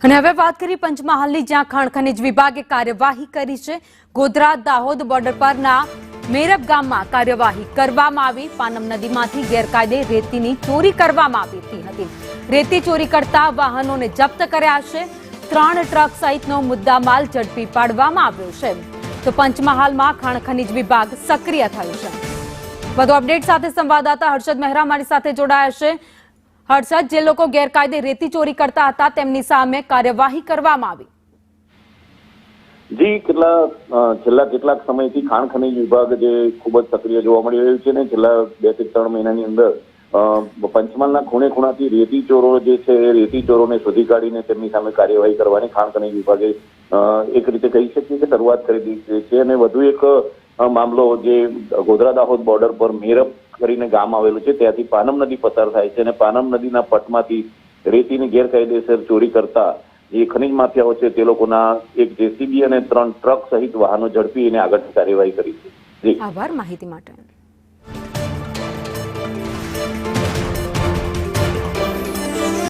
અને હવે વાત કરી પંચમહાલની, જ્યાં ખાણ ખનીજ વિભાગે કાર્યવાહી કરી છે। ગોધરા દાહોદ બોર્ડર પરના મેરબ ગામમાં કાર્યવાહી કરવામાં આવી। પાનમ નદીમાંથી ગેરકાયદે રેતીની ચોરી કરવામાં આવી હતી। રેતી ચોરી કરતા વાહનોને જપ્ત કર્યા છે। 3 ટ્રક સહિતનો મુદ્દામાલ ઝડપી પાડવામાં આવ્યો છે। તો પંચમહાલમાં ખાણ ખનીજ વિભાગ સક્રિય થયું છે। વધુ અપડેટ સાથે સંવાદદાતા હર્ષદ મહેરા મારી સાથે જોડાયા છે। હર્ષદ, જે લોકો ગેરકાયદે રેતી ચોરી કરતા હતા તેમની સામે કાર્યવાહી કરવામાં આવી। જી, છેલ્લા કેટલાક સમયથી ખાણ ખનીજ વિભાગ જે ખૂબ જ સક્રિય જોવા મળી રહ્યું છે ને છેલ્લા 2 થી 3 મહિનાની અંદર પંચમહાલના ખૂણે ખૂણાથી રેતી ચોરો જે છે એ રેતી ચોરોને શોધી કાઢીને તેમની સામે કાર્યવાહી કરવાની ખાણ ખનીજ વિભાગે એક રીતે કહી શકીએ કે શરૂઆત કરી દીધી છે। અને વધુ એક મામલો જે ગોધરા દાહોદ બોર્ડર પર મેરબ કરીને ગામ આવેલું છે, ત્યાંથી પાનમ નદી પસાર થાય છે અને પાનમ નદીના પટમાંથી રેતીની ગેરકાયદેસર ચોરી કરતા જે ખનીજ માફિયાઓ છે તે લોકોના એક જેસીબી અને 3 ટ્રક સહિત વાહનો ઝડપી અને આગળની કાર્યવાહી કરી છે। આભાર માહિતી માટે।